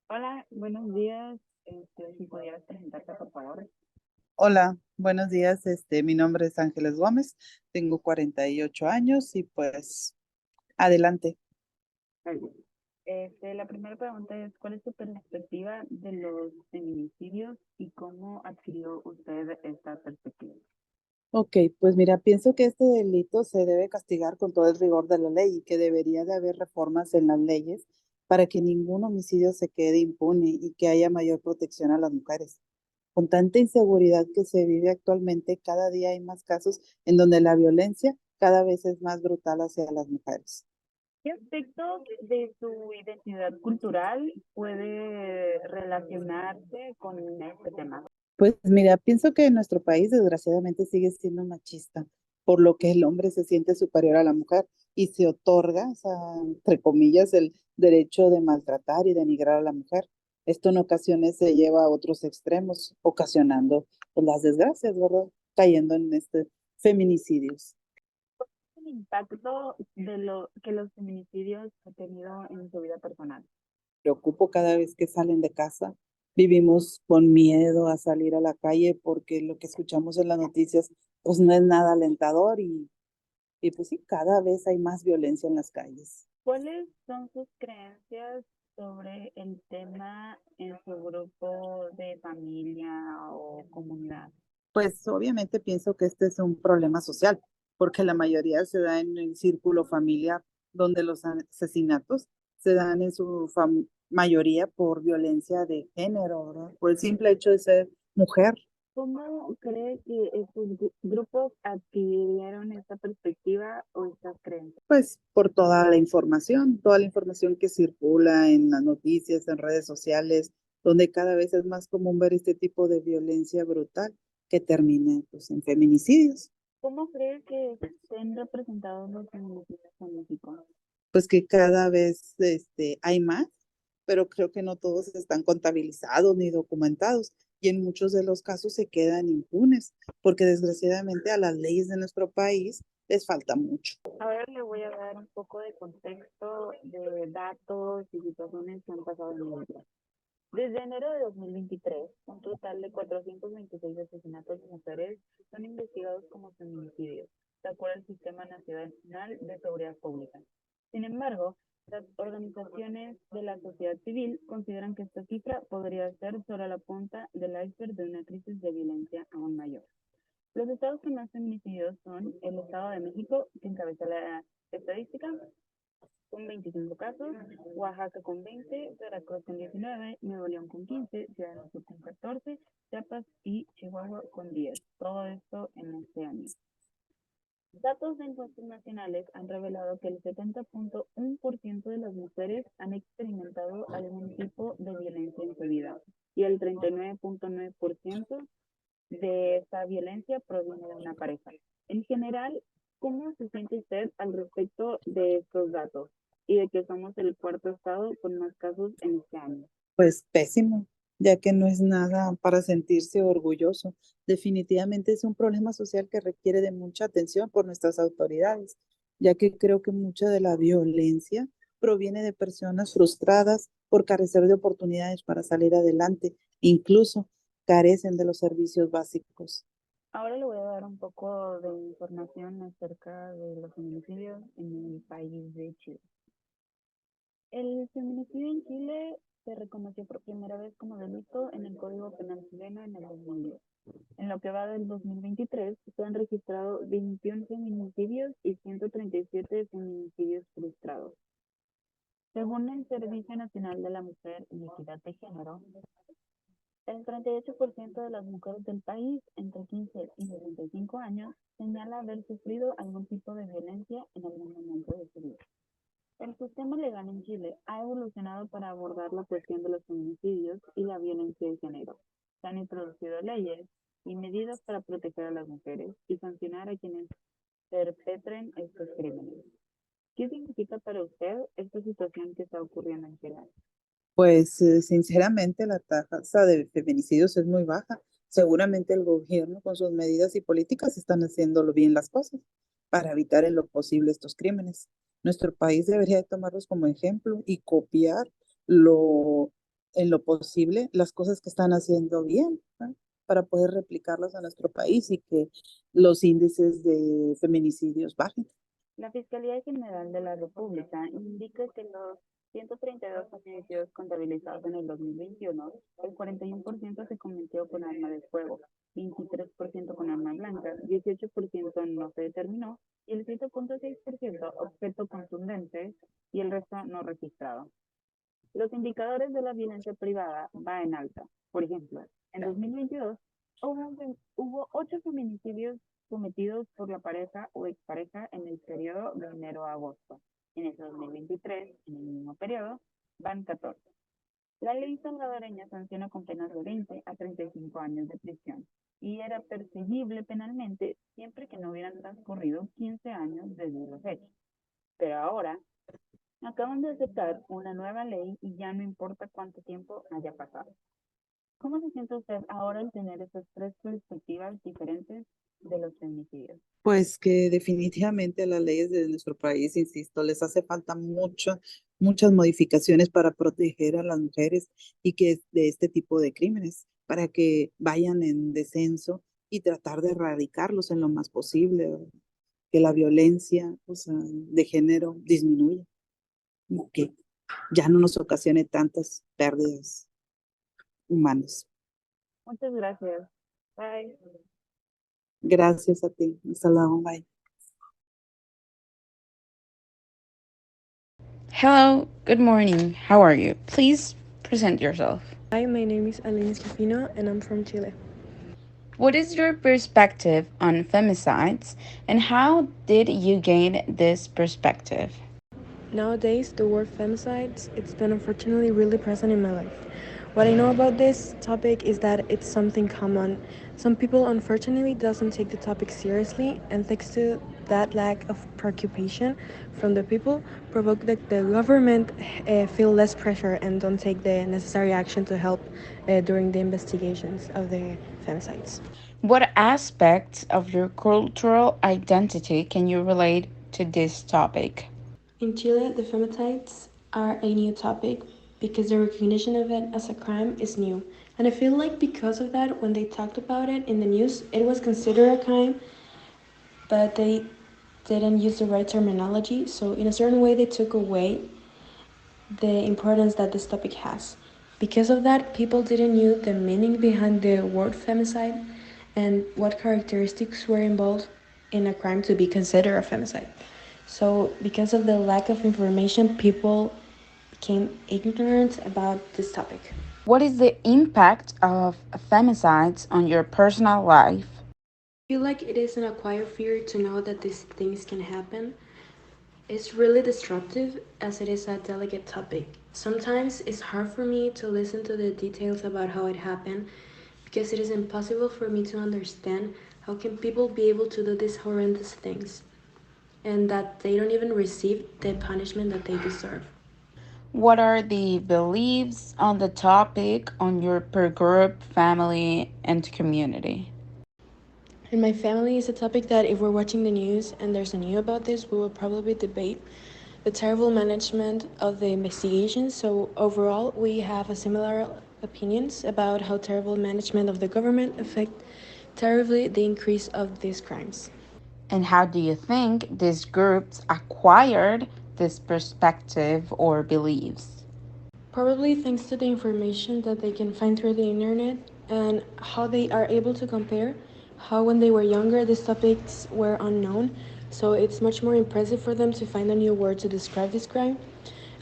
Hola, buenos días. Si pudieras presentarte, por favor. Hola, buenos días. Mi nombre es Ángeles Gómez, tengo 48 años y pues adelante. Muy bien. La primera pregunta es, ¿cuál es tu perspectiva de los feminicidios y cómo adquirió usted esta perspectiva? Ok, pues mira, pienso que este delito se debe castigar con todo el rigor de la ley y que debería de haber reformas en las leyes para que ningún homicidio se quede impune y que haya mayor protección a las mujeres. Con tanta inseguridad que se vive actualmente, cada día hay más casos en donde la violencia cada vez es más brutal hacia las mujeres. ¿Qué aspectos de su identidad cultural puede relacionarse con este tema? Pues mira, pienso que nuestro país desgraciadamente sigue siendo machista, por lo que el hombre se siente superior a la mujer y se otorga, o sea, entre comillas, el derecho de maltratar y denigrar a la mujer. Esto en ocasiones se lleva a otros extremos, ocasionando pues, las desgracias, ¿verdad? Cayendo en feminicidios. El impacto de lo que los feminicidios han tenido en su vida personal. Preocupo cada vez que salen de casa. Vivimos con miedo a salir a la calle porque lo que escuchamos en las noticias pues no es nada alentador y pues sí, cada vez hay más violencia en las calles. ¿Cuáles son sus creencias sobre el tema en su grupo de familia o comunidad? Pues obviamente pienso que este es un problema social, porque la mayoría se da en el círculo familiar, donde los asesinatos se dan en su mayoría por violencia de género, ¿verdad? Por el simple hecho de ser mujer. ¿Cómo cree que estos grupos adquirieron esta perspectiva o estas creencias? Pues por toda la información que circula en las noticias, en redes sociales, donde cada vez es más común ver este tipo de violencia brutal que termina pues, en feminicidios. ¿Cómo cree que estén representados los feminicidios en México? Pues que cada vez hay más, pero creo que no todos están contabilizados ni documentados y en muchos de los casos se quedan impunes, porque desgraciadamente a las leyes de nuestro país les falta mucho. Ahora le voy a dar un poco de contexto de datos y situaciones que han pasado en mi vida. Desde enero de 2023, un total de 426 asesinatos de mujeres son investigados como feminicidios, de acuerdo al Sistema Nacional de Seguridad Pública. Sin embargo, las organizaciones de la sociedad civil consideran que esta cifra podría ser solo la punta del iceberg de una crisis de violencia aún mayor. Los estados con más feminicidios son el Estado de México, que encabeza la estadística, con 25 casos, Oaxaca con 20, Veracruz con 19, Nuevo León con 15, Ciudad de México con 14, Chiapas y Chihuahua con 10. Todo esto en este año. Datos de encuestas nacionales han revelado que el 70.1% de las mujeres han experimentado algún tipo de violencia en su vida y el 39.9% de esta violencia proviene de una pareja. En general, ¿cómo se siente usted al respecto de estos datos y de que somos el cuarto estado con más casos en este año? Pues pésimo, ya que no es nada para sentirse orgulloso. Definitivamente es un problema social que requiere de mucha atención por nuestras autoridades, ya que creo que mucha de la violencia proviene de personas frustradas por carecer de oportunidades para salir adelante, incluso carecen de los servicios básicos. Ahora le voy a dar un poco de información acerca de los feminicidios en el país de Chile. El feminicidio en Chile se reconoció por primera vez como delito en el Código Penal chileno en el 2010. En lo que va del 2023, se han registrado 21 feminicidios y 137 feminicidios frustrados. Según el Servicio Nacional de la Mujer y Equidad de Género, el 38% de las mujeres del país entre 15 y 65 años señala haber sufrido algún tipo de violencia en algún momento de su vida. El sistema legal en Chile ha evolucionado para abordar la cuestión de los feminicidios y la violencia de género. Se han introducido leyes y medidas para proteger a las mujeres y sancionar a quienes perpetren estos crímenes. ¿Qué significa para usted esta situación que está ocurriendo en Chile? Pues sinceramente la tasa de feminicidios es muy baja. Seguramente el gobierno con sus medidas y políticas están haciéndolo bien las cosas para evitar en lo posible estos crímenes. Nuestro país debería de tomarlos como ejemplo y copiar lo, en lo posible las cosas que están haciendo bien, ¿no? Para poder replicarlas a nuestro país y que los índices de feminicidios bajen. La Fiscalía General de la República indica que los 132 feminicidios contabilizados en el 2021, el 41% se cometió con arma de fuego, 23% con arma blanca, 18% no se determinó y el 7,6% objeto contundente y el resto no registrado. Los indicadores de la violencia privada van en alta. Por ejemplo, en 2022 hubo 8 feminicidios cometidos por la pareja o expareja en el periodo de enero a agosto. En ese 2023, en el mismo periodo, van 14. La ley salvadoreña sanciona con penas de 20 a 35 años de prisión y era perseguible penalmente siempre que no hubieran transcurrido 15 años desde los hechos. Pero ahora acaban de aceptar una nueva ley y ya no importa cuánto tiempo haya pasado. ¿Cómo se siente usted ahora al tener esas tres perspectivas diferentes de los feminicidios? Pues que definitivamente a las leyes de nuestro país, insisto, les hace falta muchas modificaciones para proteger a las mujeres y que de este tipo de crímenes, para que vayan en descenso y tratar de erradicarlos en lo más posible, ¿verdad? Que la violencia, o sea, de género disminuya y que ya no nos ocasione tantas pérdidas humanas. Muchas gracias. Bye. Gracias a ti. Hasta luego. Bye. Hello, good morning. How are you? Please present yourself. Hi, my name is Aline Esquifino and I'm from Chile. What is your perspective on femicides and how did you gain this perspective? Nowadays, the word femicides, it's been unfortunately really present in my life. What I know about this topic is that it's something common. Some people unfortunately doesn't take the topic seriously, and thanks to that lack of preoccupation from the people, provoke that the government feel less pressure and don't take the necessary action to help during the investigations of the femicides. What aspects of your cultural identity can you relate to this topic? In Chile, the femicides are a new topic because the recognition of it as a crime is new. And I feel like because of that, when they talked about it in the news, it was considered a crime, but they didn't use the right terminology. So, in a certain way, they took away the importance that this topic has. Because of that, people didn't know the meaning behind the word femicide and what characteristics were involved in a crime to be considered a femicide. So, because of the lack of information, people became ignorant about this topic. What is the impact of femicides on your personal life? I feel like it is an acquired fear to know that these things can happen. It's really disruptive as it is a delicate topic. Sometimes it's hard for me to listen to the details about how it happened because it is impossible for me to understand how can people be able to do these horrendous things and that they don't even receive the punishment that they deserve. What are the beliefs on the topic on your per group, family, and community? In my family, it's a topic that if we're watching the news and there's a news about this, we will probably debate the terrible management of the investigation. So overall, we have a similar opinions about how terrible management of the government affect terribly the increase of these crimes. And how do you think these groups acquired this perspective or beliefs? Probably thanks to the information that they can find through the internet and how they are able to compare how when they were younger these topics were unknown. So it's much more impressive for them to find a new word to describe this crime.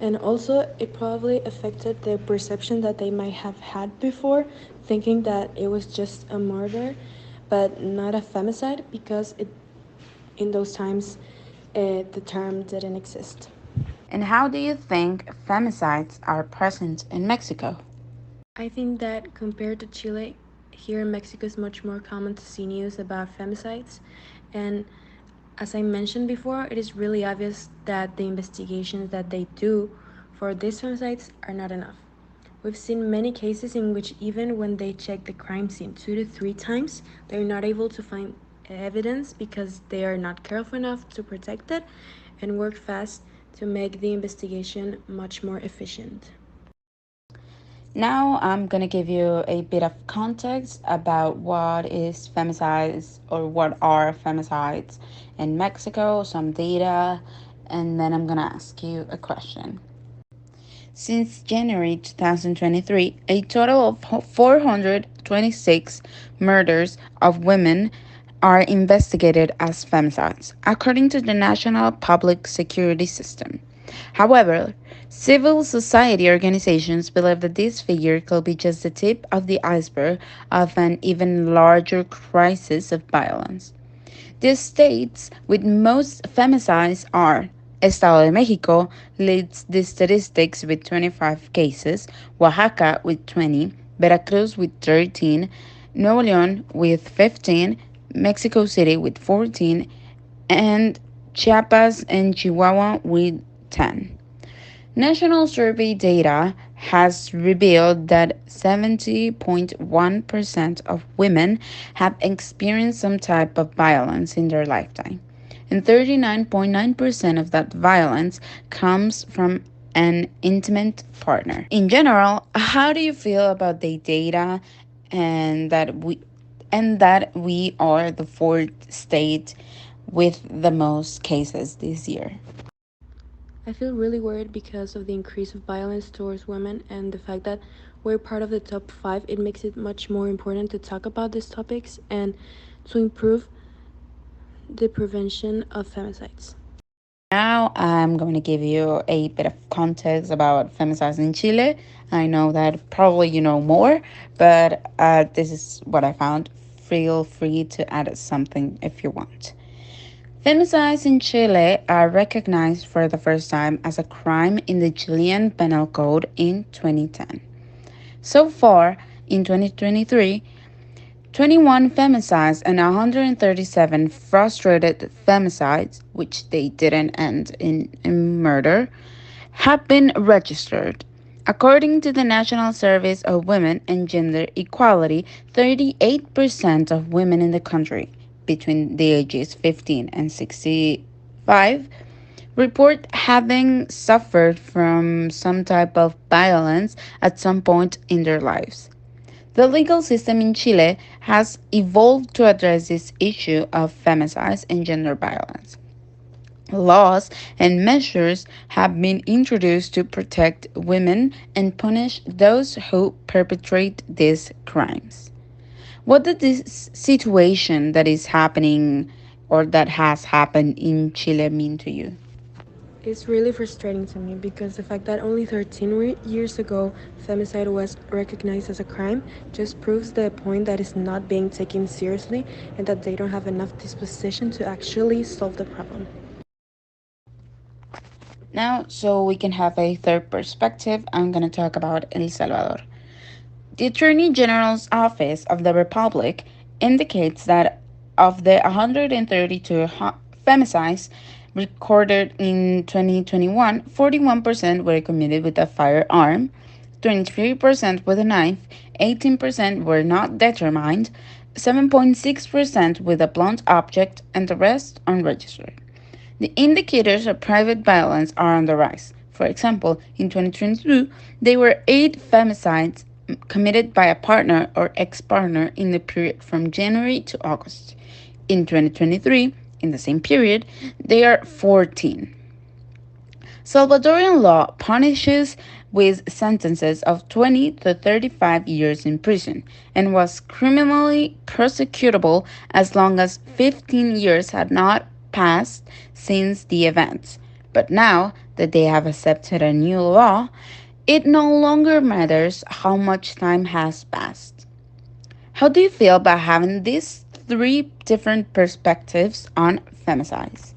And also, it probably affected the perception that they might have had before, thinking that it was just a murder, but not a femicide, because in those times the term didn't exist. And how do you think femicides are present in Mexico? I think that compared to Chile, here in Mexico is much more common to see news about femicides. And as I mentioned before, it is really obvious that the investigations that they do for these femicides are not enough. We've seen many cases in which even when they check the crime scene 2 to 3 times, they're not able to find evidence because they are not careful enough to protect it and work fast to make the investigation much more efficient. Now I'm gonna give you a bit of context about what is femicides or what are femicides in Mexico, some data, and then I'm gonna ask you a question. Since January 2023, a total of 426 murders of women are investigated as femicides, according to the National Public Security System. However, civil society organizations believe that this figure could be just the tip of the iceberg of an even larger crisis of violence. The states with most femicides are Estado de Mexico leads the statistics with 25 cases, Oaxaca with 20, Veracruz with 13, Nuevo León with 15, Mexico City with 14, and Chiapas and Chihuahua with 10. National survey data has revealed that 70.1% of women have experienced some type of violence in their lifetime, and 39.9% of that violence comes from an intimate partner. In general, how do you feel about the data and that we are the fourth state with the most cases this year? I feel really worried because of the increase of violence towards women and the fact that we're part of the top 5. It makes it much more important to talk about these topics and to improve the prevention of femicides. Now I'm going to give you a bit of context about femicides in Chile. I know that probably you know more, but this is what I found. Feel free to add something if you want. Femicides in Chile are recognized for the first time as a crime in the Chilean Penal Code in 2010. So far, in 2023, 21 femicides and 137 frustrated femicides, which they didn't end in murder, have been registered. According to the National Service of Women and Gender Equality, 38% of women in the country between the ages 15 and 65 report having suffered from some type of violence at some point in their lives. The legal system in Chile has evolved to address this issue of femicides and gender violence. Laws and measures have been introduced to protect women and punish those who perpetrate these crimes. What does this situation that is happening or that has happened in Chile mean to you? It's really frustrating to me because the fact that only 13 years ago femicide was recognized as a crime just proves the point that it's not being taken seriously and that they don't have enough disposition to actually solve the problem. Now, so we can have a third perspective, I'm going to talk about El Salvador. The Attorney General's Office of the Republic indicates that of the 132 femicides recorded in 2021, 41% were committed with a firearm, 23% with a knife, 18% were not determined, 7.6% with a blunt object, and the rest unregistered. The indicators of private violence are on the rise. For example, in 2022, there were 8 femicides committed by a partner or ex-partner in the period from January to August. In 2023, in the same period, there are 14. Salvadorian law punishes with sentences of 20 to 35 years in prison and was criminally prosecutable as long as 15 years had not passed since the events. But now that they have accepted a new law, it no longer matters how much time has passed. How do you feel about having these 3 different perspectives on femicides?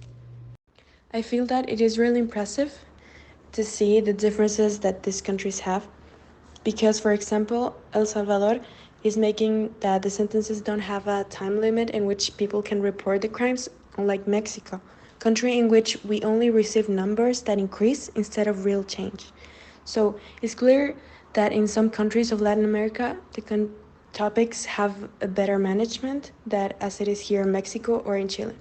I feel that it is really impressive to see the differences that these countries have because, for example, El Salvador is making that the sentences don't have a time limit in which people can report the crimes, unlike Mexico, country in which we only receive numbers that increase instead of real change. So it's clear that in some countries of Latin America, the topics have a better management than as it is here in Mexico or in Chile.